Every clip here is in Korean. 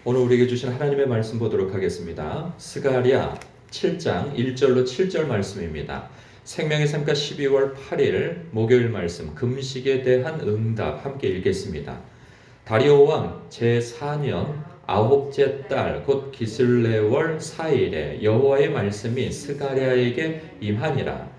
오늘 우리에게 주신 하나님의 말씀 보도록 하겠습니다. 스가랴 7장 1절로 7절 말씀입니다. 생명의 샘가 12월 8일 목요일 말씀 금식에 대한 응답 함께 읽겠습니다. 다리오 왕 제4년 아홉째 달 곧 기슬레월 4일에 여호와의 말씀이 스가랴에게 임하니라.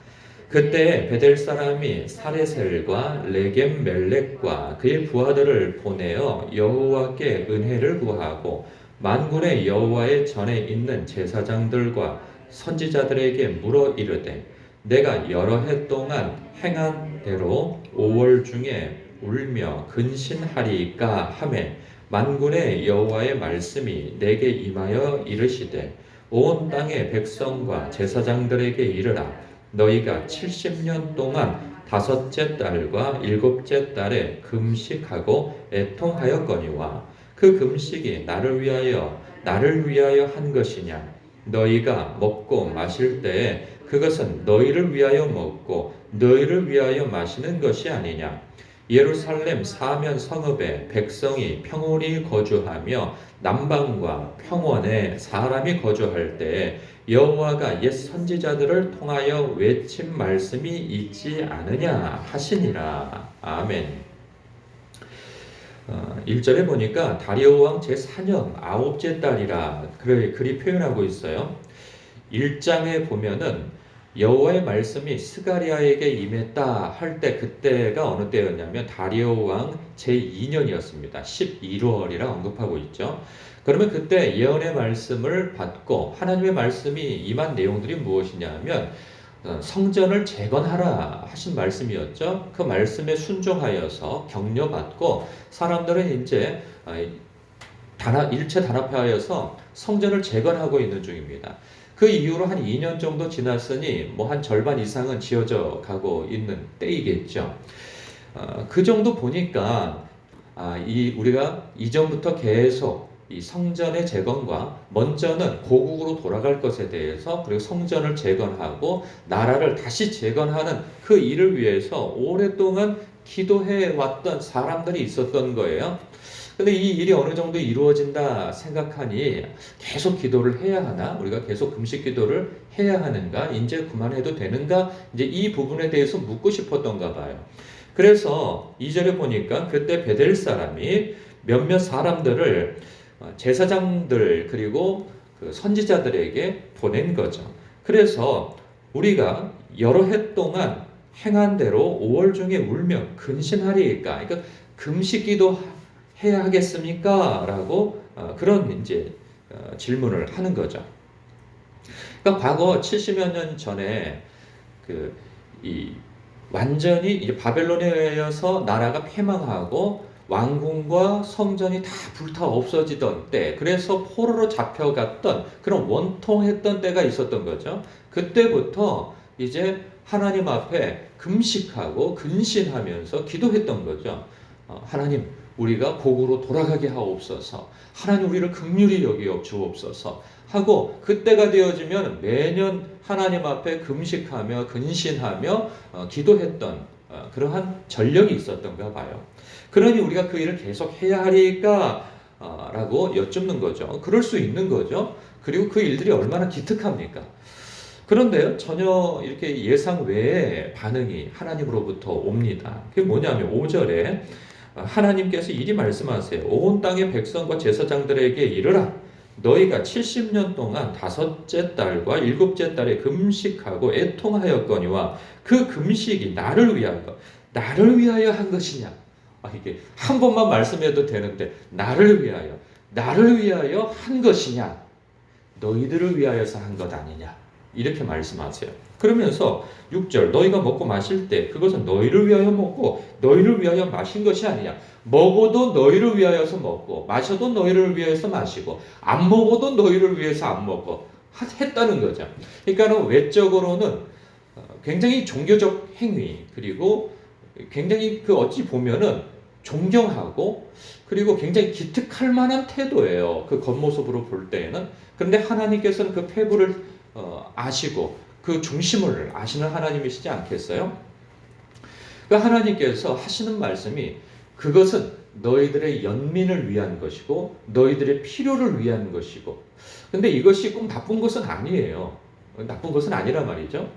그때 베델 사람이 사레셀과 레겜 멜렉과 그의 부하들을 보내어 여호와께 은혜를 구하고 만군의 여호와의 전에 있는 제사장들과 선지자들에게 물어 이르되 내가 여러 해 동안 행한 대로 5월 중에 울며 근신하리이까 하매 만군의 여호와의 말씀이 내게 임하여 이르시되 온 땅의 백성과 제사장들에게 이르라. 너희가 70년 동안 다섯째 달과 일곱째 달에 금식하고 애통하였거니와 그 금식이 나를 위하여 한 것이냐. 너희가 먹고 마실 때에 그것은 너희를 위하여 먹고 너희를 위하여 마시는 것이 아니냐. 예루살렘 사면 성읍에 백성이 평온히 거주하며 남방과 평원에 사람이 거주할 때에 여호와가 옛 선지자들을 통하여 외친 말씀이 있지 않으냐 하시니라. 아멘. 1절에 보니까 다리오 왕 제4년 아홉째 달이라 그리 표현하고 있어요. 1장에 보면은 여호와의 말씀이 스가랴에게 임했다 할 때 그때가 어느 때였냐면 다리오 왕 제2년이었습니다. 11월이라 언급하고 있죠. 그러면 그때 예언의 말씀을 받고 하나님의 말씀이 임한 내용들이 무엇이냐면 성전을 재건하라 하신 말씀이었죠. 그 말씀에 순종하여서 격려받고 사람들은 이제 일체 단합하여서 성전을 재건하고 있는 중입니다. 그 이후로 한 2년 정도 지났으니 뭐 한 절반 이상은 지어져 가고 있는 때이겠죠. 그 정도 보니까 우리가 이전부터 계속 이 성전의 재건과 먼저는 고국으로 돌아갈 것에 대해서 그리고 성전을 재건하고 나라를 다시 재건하는 그 일을 위해서 오랫동안 기도해 왔던 사람들이 있었던 거예요. 근데 이 일이 어느 정도 이루어진다 생각하니 계속 기도를 해야 하나? 우리가 계속 금식 기도를 해야 하는가? 이제 그만해도 되는가? 이제 이 부분에 대해서 묻고 싶었던가 봐요. 그래서 2절에 보니까 그때 베델 사람이 몇몇 사람들을 제사장들 그리고 그 선지자들에게 보낸 거죠. 그래서 우리가 여러 해 동안 행한 대로 5월 중에 울며 근신하리이까? 그러니까 금식기도 해야 하겠습니까? 라고 그런 이제 질문을 하는 거죠. 그러니까 과거 70여 년 전에 완전히 이제 바벨론에 의해서 나라가 패망하고 왕궁과 성전이 다 불타 없어지던 때, 그래서 포로로 잡혀갔던 그런 원통했던 때가 있었던 거죠. 그때부터 이제 하나님 앞에 금식하고 근신하면서 기도했던 거죠. 하나님, 우리가 복으로 돌아가게 하옵소서. 하나님, 우리를 긍휼히 여겨 주옵소서 하고 그때가 되어지면 매년 하나님 앞에 금식하며 근신하며 기도했던 그러한 전력이 있었던가 봐요. 그러니 우리가 그 일을 계속 해야 하리까? 라고 여쭙는 거죠. 그럴 수 있는 거죠. 그리고 그 일들이 얼마나 기특합니까? 그런데요, 전혀 이렇게 예상 외의 반응이 하나님으로부터 옵니다. 그게 뭐냐면 5절에 하나님께서 이리 말씀하세요. 온 땅의 백성과 제사장들에게 이르라. 너희가 70년 동안 다섯째 달과 일곱째 달에 금식하고 애통하였거니와 그 금식이 나를 위하여 한 것이냐? 이게 한 번만 말씀해도 되는데 나를 위하여 한 것이냐? 너희들을 위하여서 한 것 아니냐? 이렇게 말씀하세요. 그러면서 6절 너희가 먹고 마실 때 그것은 너희를 위하여 먹고 너희를 위하여 마신 것이 아니냐. 먹어도 너희를 위하여서 먹고 마셔도 너희를 위해서 마시고 안 먹어도 너희를 위해서 안 먹고 했다는 거죠. 그러니까 외적으로는 굉장히 종교적 행위 그리고 굉장히 어찌 보면은 존경하고 그리고 굉장히 기특할 만한 태도예요. 그 겉모습으로 볼 때에는. 그런데 하나님께서는 그 패부를 아시고 그 중심을 아시는 하나님이시지 않겠어요? 그 하나님께서 하시는 말씀이 그것은 너희들의 연민을 위한 것이고 너희들의 필요를 위한 것이고, 근데 이것이 꼭 나쁜 것은 아니에요. 나쁜 것은 아니라 말이죠.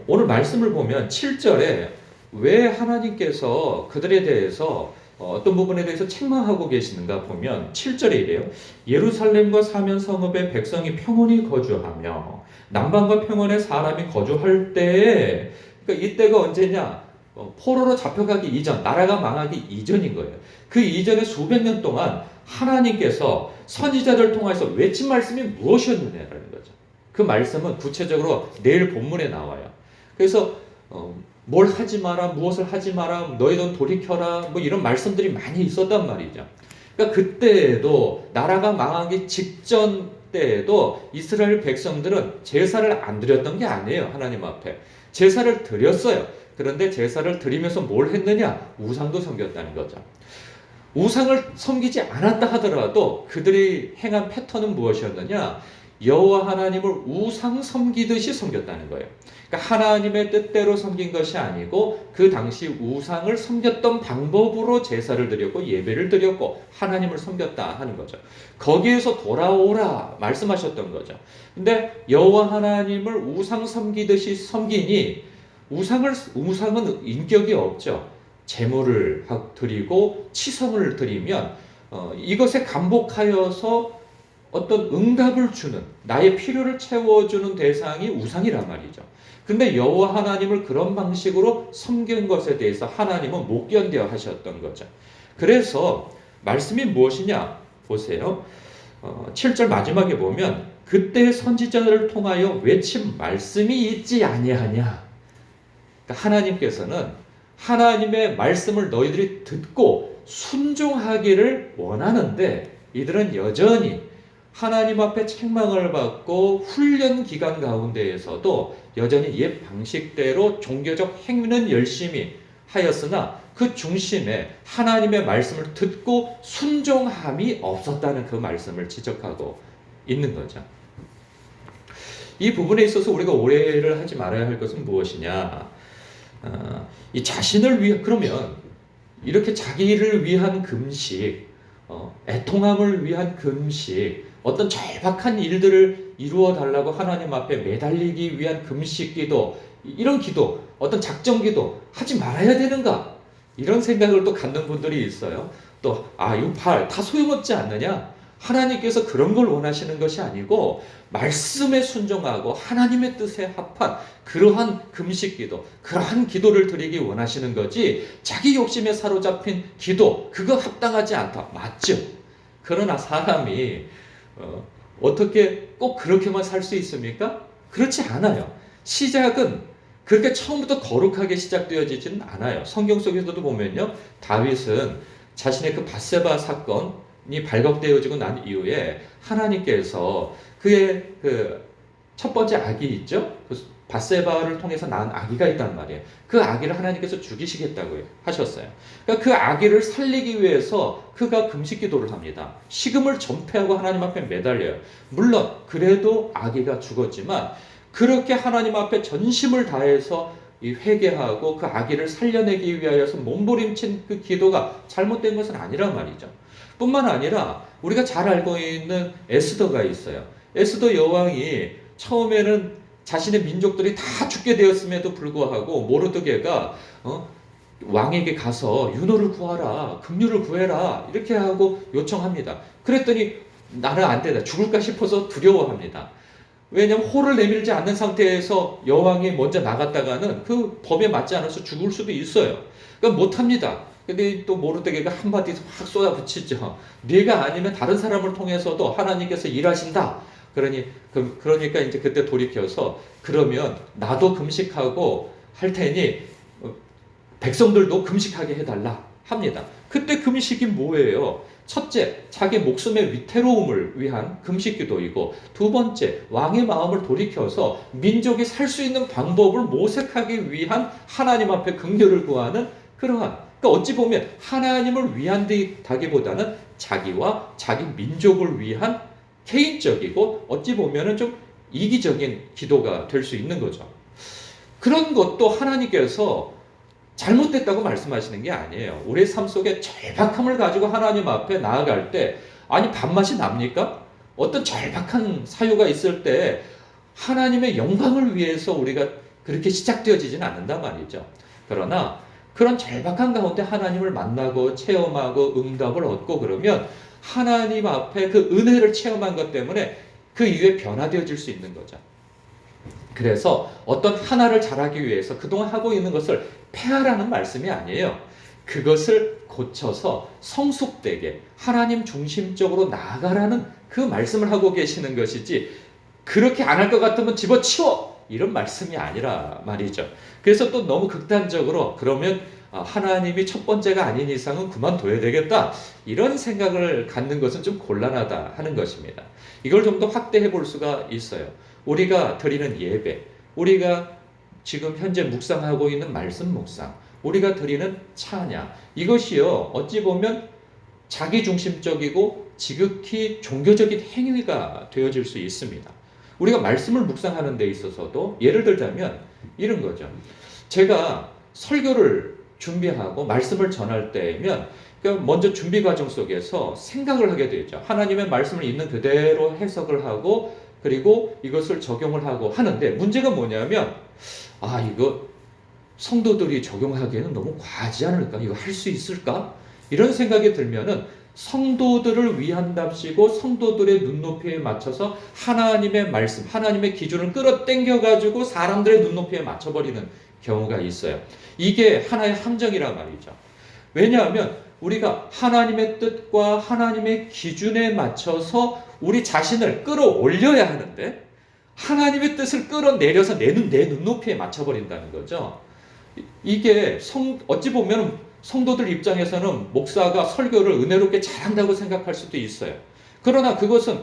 오늘 말씀을 보면 7절에 왜 하나님께서 그들에 대해서 어떤 부분에 대해서 책망하고 계시는가 보면 7절에 이래요. 예루살렘과 사면 성읍에 백성이 평온히 거주하며 남방과 평원에 사람이 거주할 때에, 그러니까 이때가 언제냐? 포로로 잡혀가기 이전, 나라가 망하기 이전인 거예요. 그 이전에 수백 년 동안 하나님께서 선지자를 통해서 외친 말씀이 무엇이었느냐라는 거죠. 그 말씀은 구체적으로 내일 본문에 나와요. 그래서 뭘 하지 마라, 무엇을 하지 마라, 너희는 돌이켜라, 뭐 이런 말씀들이 많이 있었단 말이죠. 그러니까 그때에도 나라가 망하기 직전 때에도 이스라엘 백성들은 제사를 안 드렸던 게 아니에요. 하나님 앞에 제사를 드렸어요. 그런데 제사를 드리면서 뭘 했느냐? 우상도 섬겼다는 거죠. 우상을 섬기지 않았다 하더라도 그들이 행한 패턴은 무엇이었느냐? 여호와 하나님을 우상 섬기듯이 섬겼다는 거예요. 그러니까 하나님의 뜻대로 섬긴 것이 아니고 그 당시 우상을 섬겼던 방법으로 제사를 드렸고 예배를 드렸고 하나님을 섬겼다 하는 거죠. 거기에서 돌아오라 말씀하셨던 거죠. 근데 여호와 하나님을 우상 섬기듯이 섬기니 우상은 인격이 없죠. 제물을 드리고 치성을 드리면 이것에 감복하여서 어떤 응답을 주는, 나의 필요를 채워주는 대상이 우상이란 말이죠. 근데 여호와 하나님을 그런 방식으로 섬긴 것에 대해서 하나님은 못 견뎌 하셨던 거죠. 그래서 말씀이 무엇이냐 보세요. 7절 마지막에 보면 그때 선지자를 통하여 외친 말씀이 있지 아니하냐. 그러니까 하나님께서는 하나님의 말씀을 너희들이 듣고 순종하기를 원하는데 이들은 여전히 하나님 앞에 책망을 받고 훈련 기간 가운데에서도 여전히 옛 방식대로 종교적 행위는 열심히 하였으나 그 중심에 하나님의 말씀을 듣고 순종함이 없었다는 그 말씀을 지적하고 있는 거죠. 이 부분에 있어서 우리가 오해를 하지 말아야 할 것은 무엇이냐? 이 자신을 위해, 그러면 이렇게 자기를 위한 금식, 애통함을 위한 금식, 어떤 절박한 일들을 이루어 달라고 하나님 앞에 매달리기 위한 금식 기도, 이런 기도, 어떤 작정 기도 하지 말아야 되는가? 이런 생각을 또 갖는 분들이 있어요. 또, 이거 다 소용없지 않느냐? 하나님께서 그런 걸 원하시는 것이 아니고 말씀에 순종하고 하나님의 뜻에 합한 그러한 금식 기도, 그러한 기도를 드리기 원하시는 거지 자기 욕심에 사로잡힌 기도, 그거 합당하지 않다. 맞죠? 그러나 사람이 어떻게 꼭 그렇게만 살 수 있습니까? 그렇지 않아요. 시작은 그렇게 처음부터 거룩하게 시작되어지지는 않아요. 성경 속에서도 보면요, 다윗은 자신의 그 밧세바 사건이 발각되어지고 난 이후에 하나님께서 그의 그 첫 번째 아기 있죠? 그 밧세바를 통해서 낳은 아기가 있단 말이에요. 그 아기를 하나님께서 죽이시겠다고 하셨어요. 그러니까 그 아기를 살리기 위해서 그가 금식 기도를 합니다. 식음을 전폐하고 하나님 앞에 매달려요. 물론 그래도 아기가 죽었지만 그렇게 하나님 앞에 전심을 다해서 회개하고 그 아기를 살려내기 위하여서 몸부림친 그 기도가 잘못된 것은 아니란 말이죠. 뿐만 아니라 우리가 잘 알고 있는 에스더가 있어요. 에스더 여왕이 처음에는 자신의 민족들이 다 죽게 되었음에도 불구하고 모르드게가 왕에게 가서 윤호를 구하라, 긍휼을 구해라 이렇게 하고 요청합니다. 그랬더니 나는 안 된다, 죽을까 싶어서 두려워합니다. 왜냐하면 호를 내밀지 않는 상태에서 여왕이 먼저 나갔다가는 그 법에 맞지 않아서 죽을 수도 있어요. 그러니까 못합니다. 근데 또 모르드게가 한마디 확 쏟아붙이죠. 네가 아니면 다른 사람을 통해서도 하나님께서 일하신다. 그러니까 이제 그때 돌이켜서 그러면 나도 금식하고 할 테니 백성들도 금식하게 해달라 합니다. 그때 금식이 뭐예요? 첫째, 자기 목숨의 위태로움을 위한 금식 기도이고, 두 번째, 왕의 마음을 돌이켜서 민족이 살 수 있는 방법을 모색하기 위한 하나님 앞에 긍휼을 구하는 그러한, 그러니까 어찌 보면 하나님을 위한다기보다는 자기와 자기 민족을 위한 개인적이고 어찌 보면은 좀 이기적인 기도가 될 수 있는 거죠. 그런 것도 하나님께서 잘못됐다고 말씀하시는 게 아니에요. 우리의 삶 속에 절박함을 가지고 하나님 앞에 나아갈 때, 아니 밥맛이 납니까? 어떤 절박한 사유가 있을 때 하나님의 영광을 위해서 우리가 그렇게 시작되어지지는 않는단 말이죠. 그러나 그런 절박한 가운데 하나님을 만나고 체험하고 응답을 얻고 그러면 하나님 앞에 그 은혜를 체험한 것 때문에 그 이후에 변화되어질 수 있는 거죠. 그래서 어떤 하나를 잘하기 위해서 그동안 하고 있는 것을 폐하라는 말씀이 아니에요. 그것을 고쳐서 성숙되게 하나님 중심적으로 나아가라는 그 말씀을 하고 계시는 것이지, 그렇게 안 할 것 같으면 집어치워! 이런 말씀이 아니라 말이죠. 그래서 또 너무 극단적으로 그러면 하나님이 첫 번째가 아닌 이상은 그만둬야 되겠다, 이런 생각을 갖는 것은 좀 곤란하다 하는 것입니다. 이걸 좀 더 확대해 볼 수가 있어요. 우리가 드리는 예배, 우리가 지금 현재 묵상하고 있는 말씀 묵상, 우리가 드리는 찬양, 이것이요 어찌 보면 자기중심적이고 지극히 종교적인 행위가 되어질 수 있습니다. 우리가 말씀을 묵상하는 데 있어서도 예를 들자면 이런 거죠. 제가 설교를 준비하고 말씀을 전할 때면 먼저 준비 과정 속에서 생각을 하게 되죠. 하나님의 말씀을 있는 그대로 해석을 하고 그리고 이것을 적용을 하고 하는데, 문제가 뭐냐면 이거 성도들이 적용하기에는 너무 과하지 않을까? 이거 할 수 있을까? 이런 생각이 들면은 성도들을 위한답시고 성도들의 눈높이에 맞춰서 하나님의 말씀, 하나님의 기준을 끌어당겨 가지고 사람들의 눈높이에 맞춰버리는 경우가 있어요. 이게 하나의 함정이란 말이죠. 왜냐하면 우리가 하나님의 뜻과 하나님의 기준에 맞춰서 우리 자신을 끌어올려야 하는데 하나님의 뜻을 끌어내려서 내 눈높이에 맞춰버린다는 거죠. 이게 어찌 보면 성도들 입장에서는 목사가 설교를 은혜롭게 잘한다고 생각할 수도 있어요. 그러나 그것은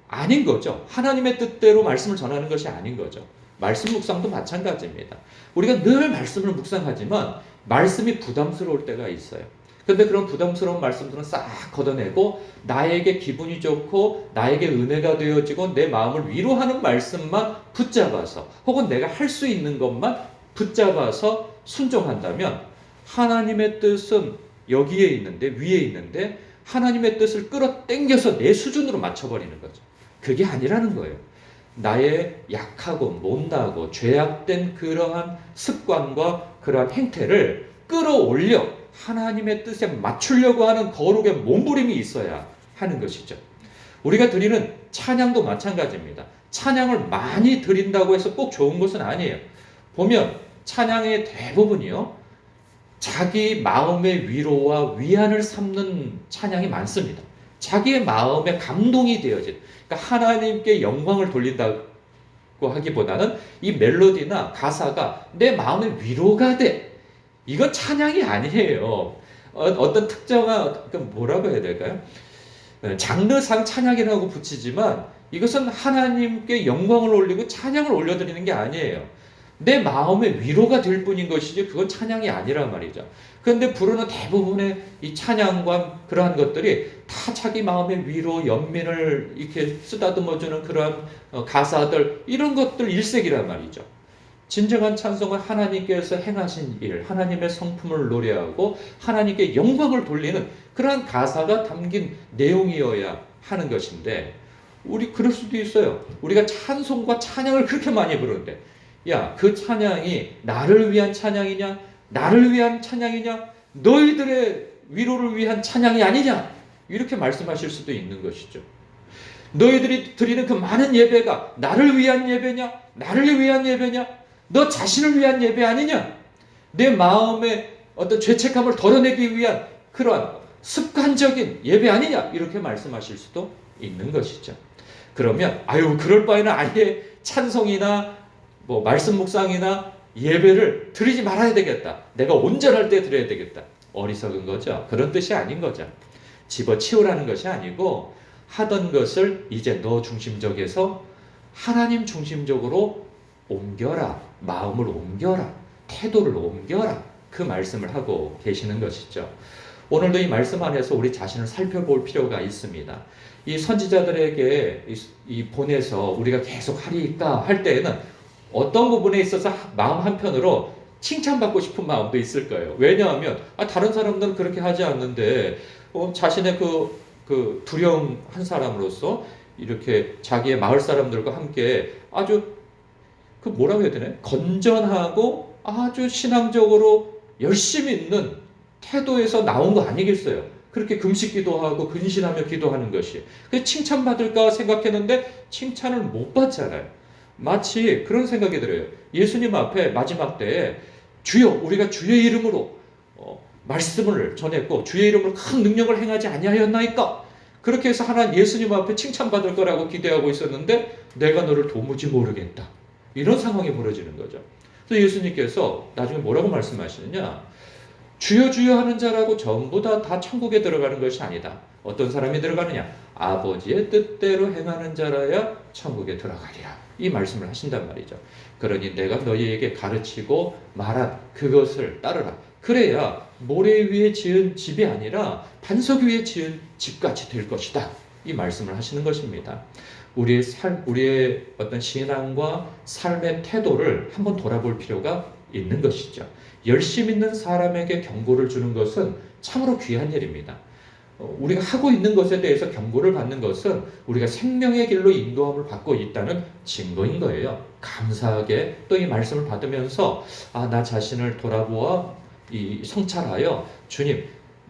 아닌 거죠. 하나님의 뜻대로 말씀을 전하는 것이 아닌 거죠. 말씀 묵상도 마찬가지입니다. 우리가 늘 말씀을 묵상하지만 말씀이 부담스러울 때가 있어요. 그런데 그런 부담스러운 말씀들은 싹 걷어내고 나에게 기분이 좋고 나에게 은혜가 되어지고 내 마음을 위로하는 말씀만 붙잡아서, 혹은 내가 할 수 있는 것만 붙잡아서 순종한다면 하나님의 뜻은 여기에 있는데, 위에 있는데 하나님의 뜻을 끌어당겨서 내 수준으로 맞춰버리는 거죠. 그게 아니라는 거예요. 나의 약하고 못나고 죄악된 그러한 습관과 그러한 행태를 끌어올려 하나님의 뜻에 맞추려고 하는 거룩의 몸부림이 있어야 하는 것이죠. 우리가 드리는 찬양도 마찬가지입니다. 찬양을 많이 드린다고 해서 꼭 좋은 것은 아니에요. 보면 찬양의 대부분이요, 자기 마음의 위로와 위안을 삼는 찬양이 많습니다. 자기의 마음에 감동이 되어진, 그러니까 하나님께 영광을 돌린다고 하기보다는 이 멜로디나 가사가 내 마음의 위로가 돼. 이건 찬양이 아니에요. 어떤 특정한, 뭐라고 해야 될까요? 장르상 찬양이라고 붙이지만 이것은 하나님께 영광을 올리고 찬양을 올려드리는 게 아니에요. 내 마음의 위로가 될 뿐인 것이지 그건 찬양이 아니란 말이죠. 그런데 부르는 대부분의 이 찬양과 그러한 것들이 다 자기 마음의 위로, 연민을 이렇게 쓰다듬어주는 그러한 가사들, 이런 것들 일색이란 말이죠. 진정한 찬송은 하나님께서 행하신 일, 하나님의 성품을 노래하고 하나님께 영광을 돌리는 그러한 가사가 담긴 내용이어야 하는 것인데, 우리 그럴 수도 있어요. 우리가 찬송과 찬양을 그렇게 많이 부르는데, 야, 그 찬양이 나를 위한 찬양이냐? 나를 위한 찬양이냐? 너희들의 위로를 위한 찬양이 아니냐? 이렇게 말씀하실 수도 있는 것이죠. 너희들이 드리는 그 많은 예배가 나를 위한 예배냐? 나를 위한 예배냐? 너 자신을 위한 예배 아니냐? 내 마음의 어떤 죄책감을 덜어내기 위한 그러한 습관적인 예배 아니냐? 이렇게 말씀하실 수도 있는 것이죠. 그러면 그럴 바에는 아예 찬송이나 말씀 묵상이나 예배를 드리지 말아야 되겠다. 내가 온전할 때 드려야 되겠다. 어리석은 거죠. 그런 뜻이 아닌 거죠. 집어치우라는 것이 아니고 하던 것을 이제 너 중심적에서 하나님 중심적으로 옮겨라. 마음을 옮겨라. 태도를 옮겨라. 그 말씀을 하고 계시는 것이죠. 오늘도 이 말씀 안에서 우리 자신을 살펴볼 필요가 있습니다. 이 선지자들에게 보내서 우리가 계속 하리까 할 때에는 어떤 부분에 있어서 마음 한편으로 칭찬받고 싶은 마음도 있을 거예요. 왜냐하면 다른 사람들은 그렇게 하지 않는데 자신의 그 두령 한 사람으로서 이렇게 자기의 마을 사람들과 함께 아주 그 뭐라고 해야 되나? 건전하고 아주 신앙적으로 열심 있는 태도에서 나온 거 아니겠어요? 그렇게 금식 기도하고 근신하며 기도하는 것이. 그 칭찬받을까 생각했는데 칭찬을 못 받잖아요. 마치 그런 생각이 들어요. 예수님 앞에 마지막 때에 주여 우리가 주의 이름으로 말씀을 전했고 주의 이름으로 큰 능력을 행하지 아니하였나이까? 그렇게 해서 하나님 예수님 앞에 칭찬받을 거라고 기대하고 있었는데 내가 너를 도무지 모르겠다. 이런 상황이 벌어지는 거죠. 그래서 예수님께서 나중에 뭐라고 말씀하시느냐? 주여 주여 하는 자라고 전부 다 천국에 들어가는 것이 아니다. 어떤 사람이 들어가느냐? 아버지의 뜻대로 행하는 자라야 천국에 들어가리라. 이 말씀을 하신단 말이죠. 그러니 내가 너희에게 가르치고 말한 그것을 따르라. 그래야 모래 위에 지은 집이 아니라 반석 위에 지은 집같이 될 것이다. 이 말씀을 하시는 것입니다. 우리의 어떤 신앙과 삶의 태도를 한번 돌아볼 필요가 있는 것이죠. 열심 있는 사람에게 경고를 주는 것은 참으로 귀한 일입니다. 우리가 하고 있는 것에 대해서 경고를 받는 것은 우리가 생명의 길로 인도함을 받고 있다는 증거인 거예요. 감사하게 또 이 말씀을 받으면서 나 자신을 돌아보아 이 성찰하여 주님,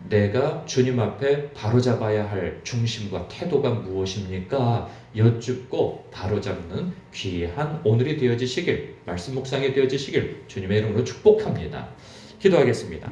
내가 주님 앞에 바로잡아야 할 중심과 태도가 무엇입니까? 여쭙고 바로잡는 귀한 오늘이 되어지시길, 말씀 묵상이 되어지시길 주님의 이름으로 축복합니다. 기도하겠습니다.